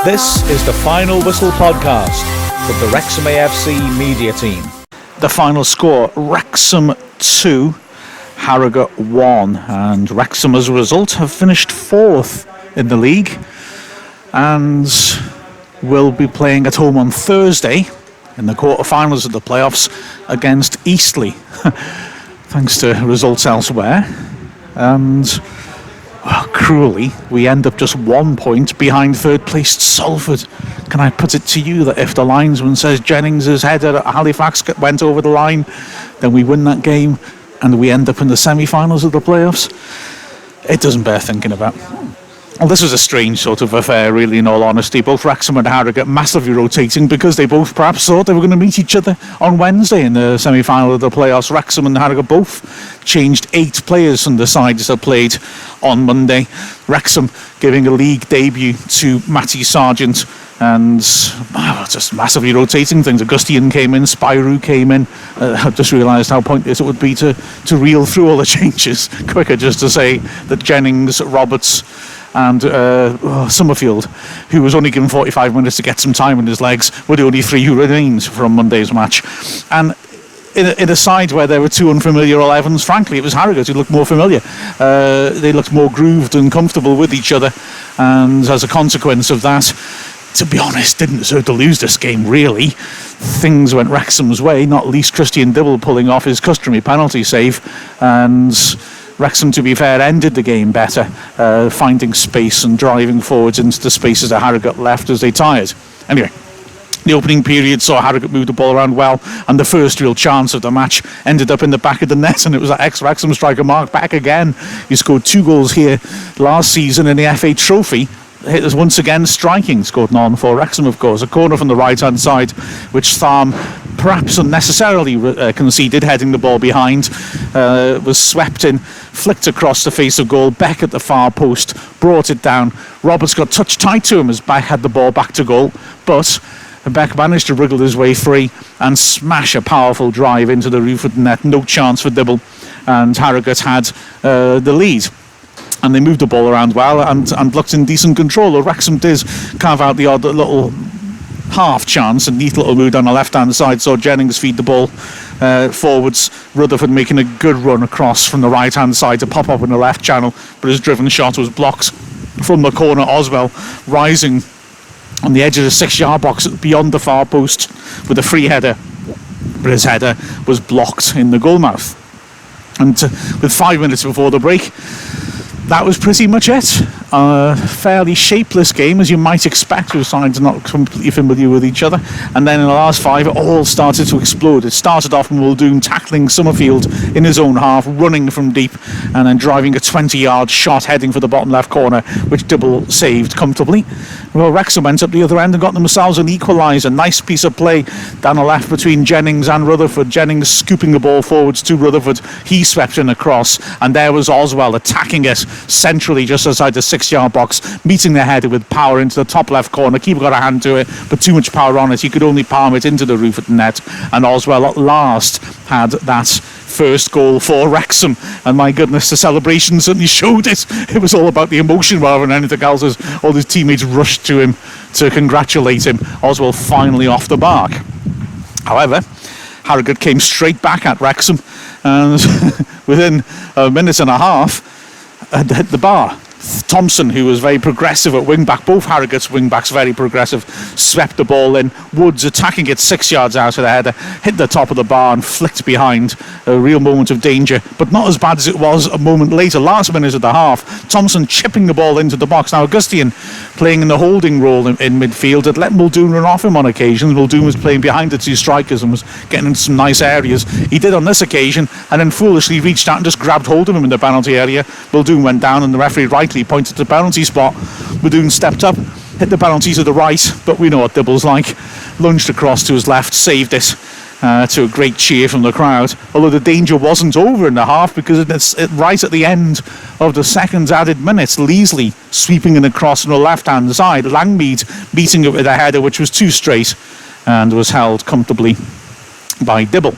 This is the Final Whistle podcast from the Wrexham AFC media team. The final score, Wrexham 2, Harrogate 1, and Wrexham as a result have finished 4th in the league and will be playing at home on Thursday in the quarter-finals of the playoffs against Eastleigh, thanks to results elsewhere. And cruelly, we end up just 1 point behind third-placed Salford. Can I put it to you that if the linesman says Jennings' header at Halifax went over the line, then we win that game and we end up in the semi-finals of the playoffs? It doesn't bear thinking about. Well, this was a strange sort of affair, really, in all honesty. Both Wrexham and Harrogate massively rotating because they both perhaps thought they were going to meet each other on Wednesday in the semi-final of the playoffs. Wrexham and Harrogate both changed 8 players from the sides that played on Monday. Wrexham giving a league debut to Matty Sargent and just massively rotating things. Augustine came in, Spyro came in. I've just realised how pointless it would be to reel through all the changes quicker, just to say that Jennings, Roberts and Summerfield, who was only given 45 minutes to get some time in his legs, were the only 3 who remained from Monday's match. And in a side where there were 2 unfamiliar 11s, frankly, it was Harrogate who looked more familiar. They looked more grooved and comfortable with each other, and as a consequence of that, to be honest, didn't deserve to lose this game, really. Things went Wrexham's way, not least Christian Dibble pulling off his customary penalty save, and Wrexham, to be fair, ended the game better, finding space and driving forwards into the spaces that Harrogate left as they tired. Anyway, the opening period saw Harrogate move the ball around well, and the first real chance of the match ended up in the back of the net, and it was that ex-Wrexham striker Mark Beck again. He scored 2 goals here last season in the FA Trophy. It was once again striking, scored none for Wrexham, of course. A corner from the right-hand side, which Tharm perhaps unnecessarily conceded, heading the ball behind, was swept in, flicked across the face of goal. Beck at the far post brought it down. Roberts got touched tight to him as Beck had the ball back to goal, but Beck managed to wriggle his way free and smash a powerful drive into the roof of the net. No chance for Dibble, and Harrogate had the lead. And they moved the ball around well and looked in decent control. Wrexham did carve out the odd little half chance, a neat little move down the left-hand side, saw Jennings feed the ball forwards. Rutherford making a good run across from the right-hand side to pop up in the left channel, but his driven shot was blocked from the corner. Oswell rising on the edge of the 6-yard box beyond the far post with a free header, but his header was blocked in the goalmouth. And with 5 minutes before the break, that was pretty much it. A fairly shapeless game, as you might expect, with sides not completely familiar with each other. And then in the last 5, it all started to explode. It started off with Muldoon tackling Summerfield in his own half, running from deep, and then driving a 20-yard shot heading for the bottom left corner, which Dibble saved comfortably. Well, Wrexham went up the other end and got themselves an equaliser. Nice piece of play down the left between Jennings and Rutherford. Jennings scooping the ball forwards to Rutherford. He swept in across, and there was Oswell attacking it centrally just outside the 6-yard box, meeting the header with power into the top left corner. Keeper got a hand to it, but too much power on it. He could only palm it into the roof of the net, and Oswell at last had that first goal for Wrexham, and my goodness, the celebration certainly showed it. It was all about the emotion rather than anything else, as all his teammates rushed to him to congratulate him. Oswell finally off the mark. However, Harrogate came straight back at Wrexham, and within a minute and a half had hit the bar. Thompson, who was very progressive at wing-back, both Harrogate's wing-backs very progressive, swept the ball in. Woods attacking it 6 yards out of the header, hit the top of the bar and flicked behind. A real moment of danger, but not as bad as it was a moment later, last minute of the half. Thompson chipping the ball into the box. Now Augustine playing in the holding role in midfield had let Muldoon run off him on occasions. Muldoon was playing behind the 2 strikers and was getting into some nice areas. He did on this occasion, and then foolishly reached out and just grabbed hold of him in the penalty area. Muldoon went down, and the referee rightly pointed to the penalty spot. Muldoon stepped up, hit the penalty to the right, but we know what Dibble's like. Lunged across to his left, saved it to a great cheer from the crowd. Although the danger wasn't over in the half, because it's right at the end of the second added minutes, Leasley sweeping in across from the left-hand side. Langmead beating it with a header which was too straight and was held comfortably by Dibble.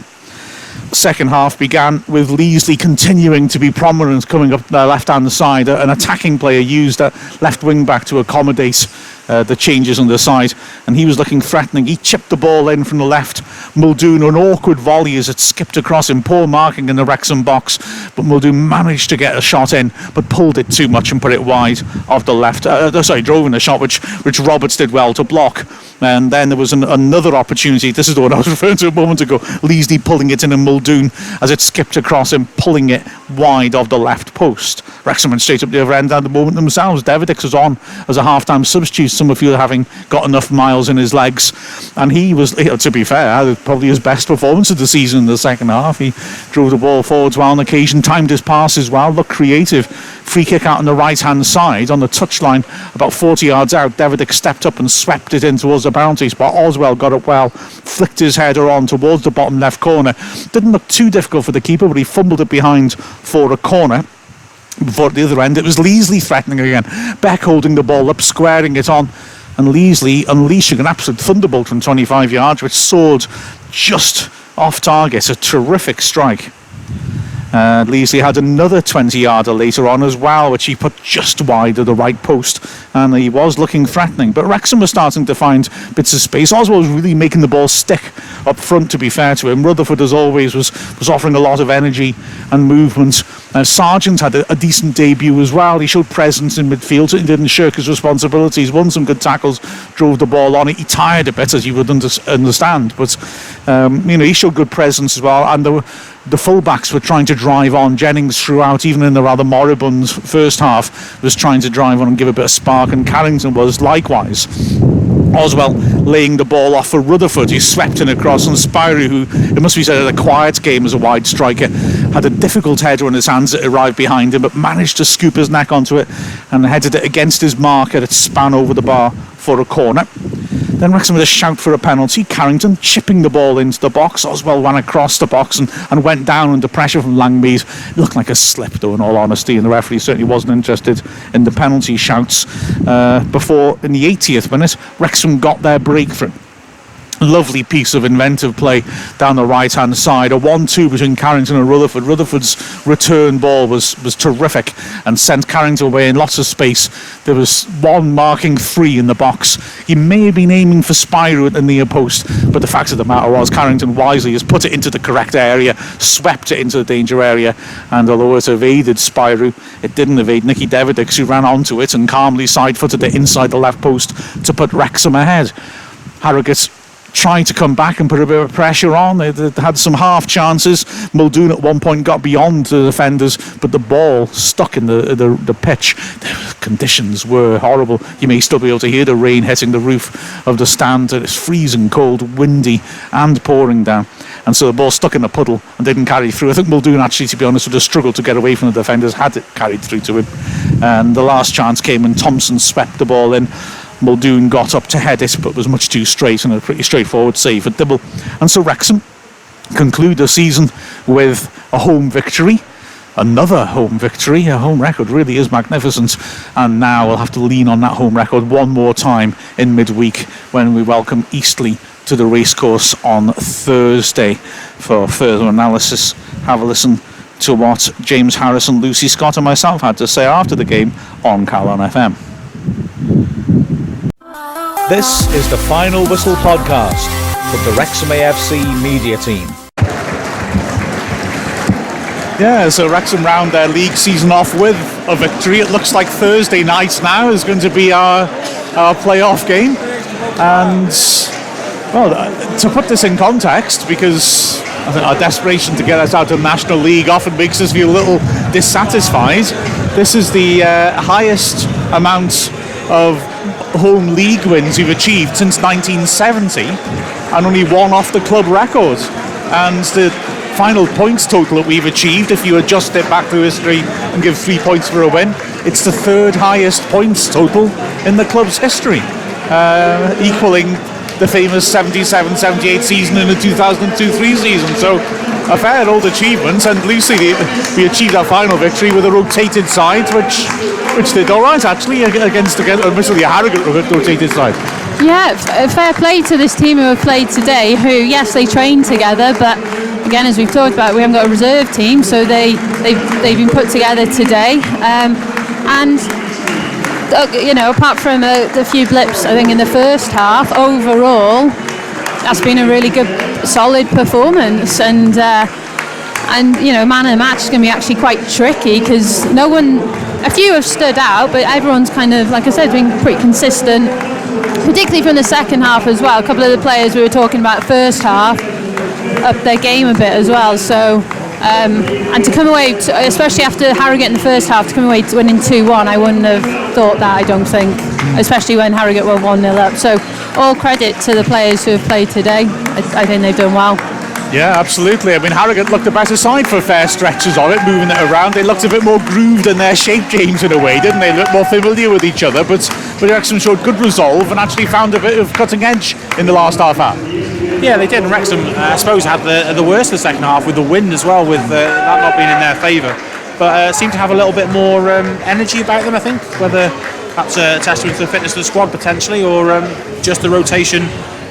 Second half began with Leasley continuing to be prominent coming up the left-hand side. An attacking player used a left wing-back to accommodate the changes on the side, and he was looking threatening. He chipped the ball in from the left. Muldoon, an awkward volley as it skipped across him. Poor marking in the Wrexham box, but Muldoon managed to get a shot in, but pulled it too much and put it wide of the left. Drove in a shot which Roberts did well to block. And then there was another opportunity. This is the one I was referring to a moment ago. Leasley pulling it in, and Muldoon, as it skipped across him, pulling it wide of the left post. Wrexham went straight up the other end at the moment themselves. Davidix was on as a half-time substitute, Summerfield having got enough miles in his legs. And he was, to be fair, probably his best performance of the season in the second half. He drove the ball forwards well on occasion, timed his passes well, looked creative. Free kick out on the right-hand side on the touchline, about 40 yards out. Davidix stepped up and swept it in towards the boundary spot. Oswell got it well, flicked his header on towards the bottom left corner. Didn't look too difficult for the keeper, but he fumbled it behind for a corner. Before at the other end, it was Leasley threatening again. Beck holding the ball up, squaring it on, and Leasley unleashing an absolute thunderbolt from 25 yards, which soared just off target. A terrific strike. Leasley had another 20-yarder later on as well, which he put just wide of the right post, and he was looking threatening. But Wrexham was starting to find bits of space. Oswald was really making the ball stick up front, to be fair to him. Rutherford, as always, was offering a lot of energy and movement. Sargent had a decent debut as well. He showed presence in midfield. He didn't shirk his responsibilities, won some good tackles, drove the ball on it. He tired a bit, as you would understand, but he showed good presence as well. And the fullbacks were trying to drive on. Jennings throughout, even in the rather moribund first half, was trying to drive on and give a bit of spark, and Carrington was likewise. Oswell laying the ball off for Rutherford, who swept in across, and Spirou, who, it must be said, had a quiet game as a wide striker, had a difficult header in his hands that arrived behind him, but managed to scoop his neck onto it and headed it against his marker. It span over the bar for a corner. Then Wrexham with a shout for a penalty. Carrington chipping the ball into the box. Oswell ran across the box and went down under pressure from Langmead. It looked like a slip, though, in all honesty, and the referee certainly wasn't interested in the penalty shouts. Before, in the 80th minute, Wrexham got their breakthrough. Lovely piece of inventive play down the right-hand side. A 1-2 between Carrington and Rutherford. Rutherford's return ball was terrific and sent Carrington away in lots of space. There was one marking 3 in the box. He may have been aiming for Spirou at the near post, but the fact of the matter was Carrington wisely has put it into the correct area, swept it into the danger area, and although it evaded Spirou, it didn't evade Nicky Davidix, who ran onto it and calmly side-footed it inside the left post to put Wrexham ahead. Harrogate trying to come back and put a bit of pressure on. They had some half chances. Muldoon at one point got beyond the defenders, but the ball stuck in the pitch. The conditions were horrible. You may still be able to hear the rain hitting the roof of the stand. It's freezing cold, windy and pouring down, and so the ball stuck in the puddle and didn't carry through. I think Muldoon actually, to be honest, would have struggled to get away from the defenders had it carried through to him. And the last chance came when Thompson swept the ball in. Muldoon got up to head it, but was much too straight, and a pretty straightforward save at Dibble. And so Wrexham conclude the season with a home victory, another home victory. A home record really is magnificent, and now we'll have to lean on that home record one more time in midweek when we welcome Eastleigh to the racecourse on Thursday. For further analysis, have a listen to what James Harrison, Lucy Scott and myself had to say after the game on Calon FM. This is the Final Whistle podcast from the Wrexham AFC media team. Yeah, so Wrexham round their league season off with a victory. It looks like Thursday night now is going to be our playoff game. And, well, to put this in context, because I think our desperation to get us out of the National League often makes us feel a little dissatisfied. This is the highest amount of home league wins we've achieved since 1970, and only one off the club record. And the final points total that we've achieved, if you adjust it back through history and give 3 points for a win, it's the third highest points total in the club's history, equaling the famous 77-78 season and the 2002-03 season. So a fair old achievement, and Lucy, we achieved our final victory with a rotated side, which did all right actually against admittedly a Harrogate rotated side. Yeah, fair play to this team who have played today, who, yes, they trained together, but again, as we've talked about, we haven't got a reserve team, so they've been put together today, and apart from the few blips, I think in the first half, overall, that's been a really good, solid performance. And man of the match is going to be actually quite tricky because a few have stood out, but everyone's kind of, like I said, been pretty consistent, particularly from the second half as well. A couple of the players we were talking about first half upped their game a bit as well. So, and to come away, especially after Harrogate in the first half, to come away winning 2-1, I wouldn't have thought that, I don't think, especially when Harrogate were 1-0 up. So all credit to the players who have played today. I think they've done well. Yeah, absolutely. I mean, Harrogate looked a better side for fair stretches of it, moving it around. They looked a bit more grooved in their shape games in a way, didn't they? They looked more familiar with each other, but Wrexham showed good resolve and actually found a bit of cutting edge in the last half hour. Yeah, they did. And Wrexham, I suppose, had the worst of the second half with the wind as well, with that not being in their favour. But seemed to have a little bit more energy about them, I think. Whether that's a testament to the fitness of the squad potentially, or just the rotation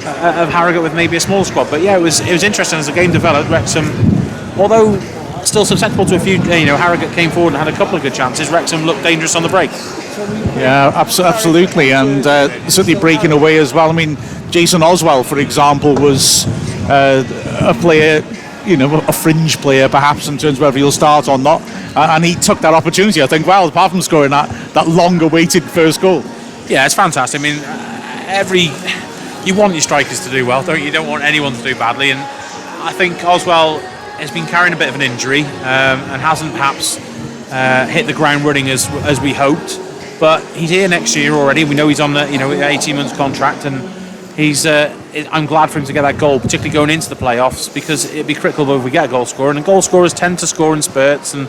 of Harrogate with maybe a small squad. But yeah, it was interesting as the game developed. Wrexham, although still susceptible to a few, Harrogate came forward and had a couple of good chances. Wrexham looked dangerous on the break. Yeah, absolutely, and certainly breaking away as well. I mean, Jason Oswell, for example, was a player, a fringe player perhaps in terms of whether he'll start or not, and he took that opportunity, I think, well, apart from scoring that long-awaited first goal. Yeah, it's fantastic. I mean, you want your strikers to do well, don't you? You don't want anyone to do badly, and I think Oswell has been carrying a bit of an injury and hasn't perhaps hit the ground running as we hoped. But he's here next year already. We know he's on the 18 months contract, and I'm glad for him to get that goal, particularly going into the playoffs, because it'd be critical if we get a goal scorer. And goal scorers tend to score in spurts and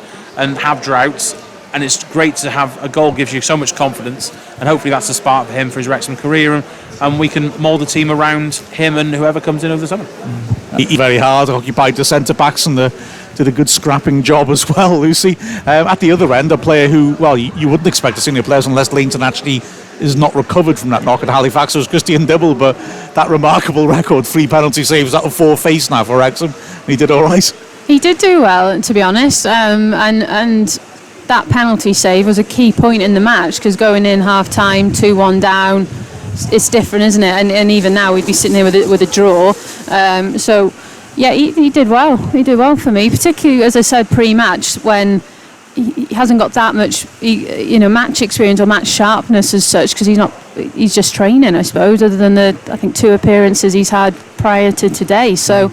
have droughts. And it's great to have a goal, gives you so much confidence, and hopefully that's a spark for him for his Wrexham career, and we can mould the team around him and whoever comes in over the summer. He very hard, occupied the centre backs and did a good scrapping job as well, Lucy. At the other end, a player who, well, you wouldn't expect to see senior players unless Leighton actually is not recovered from that knock at Halifax. It was Christian Dibble, but that remarkable record, 3 penalty saves out of 4 face now for Wrexham. He did all right. He did do well, to be honest, and that penalty save was a key point in the match, because going in half-time, 2-1 down, it's different, isn't it? And even now we'd be sitting here with a draw. So, yeah, he did well. He did well for me, particularly, as I said, pre-match, when he hasn't got that much, match experience or match sharpness as such, because he's just training, I suppose, other than I think 2 appearances he's had prior to today. So,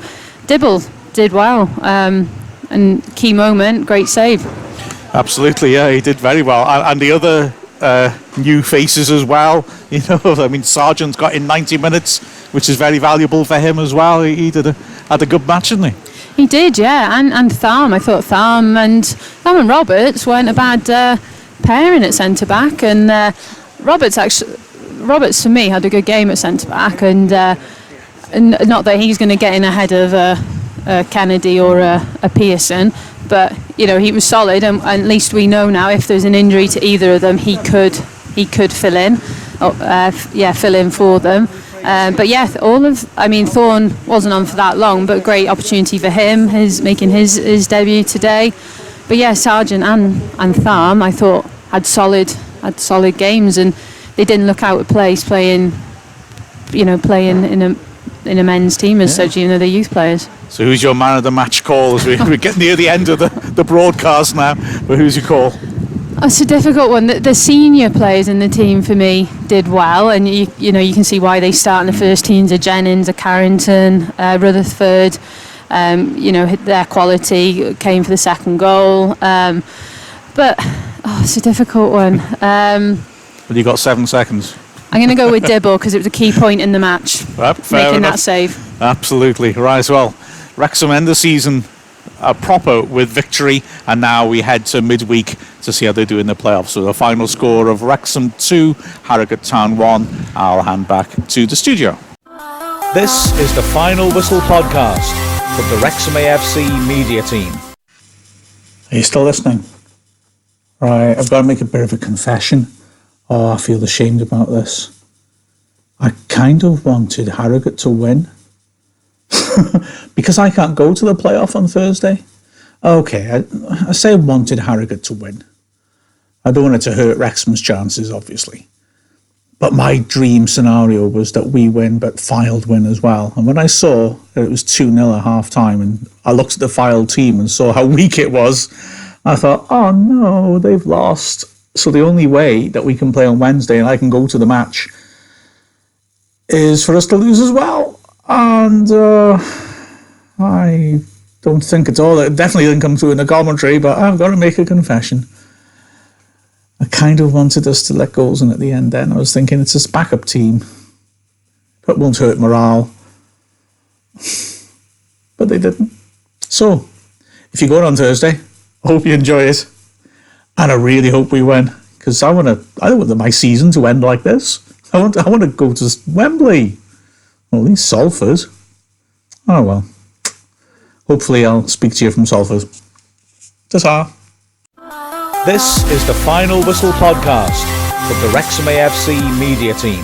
Dibble did well, and key moment, great save. Absolutely, yeah, he did very well. And the other new faces as well, Sargent's got in 90 minutes, which is very valuable for him as well. He had a good match, didn't he? He did, yeah, and Tharm. I thought Tharm and Roberts weren't a bad pairing at centre back, and Roberts for me had a good game at centre back, and not that he's going to get in ahead of a Kennedy or a Pearson. But he was solid, and at least we know now if there's an injury to either of them, he could fill in, fill in for them. But yeah, Thorne wasn't on for that long, but great opportunity for him, making his debut today. But yeah, Sargent and Tharm, I thought had solid games, and they didn't look out of place playing in a men's team as such, even though they're youth players. So who's your man of the match call as we're getting near the end of the broadcast now? But who's your call? It's a difficult one. The senior players in the team for me did well, and you can see why they start in the first teams. A Jennings, a Carrington, Rutherford. Their quality came for the second goal. But it's a difficult one. Well, you got 7 seconds. I'm going to go with Dibble because it was a key point in the match, making that save. Absolutely. Right, well, Wrexham end the season proper with victory, and now we head to midweek to see how they do in the playoffs. So the final score of Wrexham 2, Harrogate Town 1. I'll hand back to the studio. This is the Final Whistle podcast from the Wrexham AFC media team. Are you still listening? Right, I've got to make a bit of a confession. I feel ashamed about this. I kind of wanted Harrogate to win. Because I can't go to the playoff on Thursday. Okay, I say I wanted Harrogate to win. I don't want it to hurt Wrexham's chances, obviously. But my dream scenario was that we win, but Fylde win as well. And when I saw that it was 2-0 at half-time, and I looked at the Fylde team and saw how weak it was, I thought, oh no, they've lost. So the only way that we can play on Wednesday and I can go to the match is for us to lose as well. And I don't think at all. It definitely didn't come through in the commentary, but I've got to make a confession. I kind of wanted us to let goals in at the end then. I was thinking it's this backup team. That won't hurt morale. But they didn't. So, if you go on Thursday, I hope you enjoy it. And I really hope we win. Because I don't want my season to end like this. I want to go to Wembley. Well, at least Salford. Oh well. Hopefully I'll speak to you from Salford. Ta-ta. This is the Final Whistle podcast from the Wrexham AFC media team.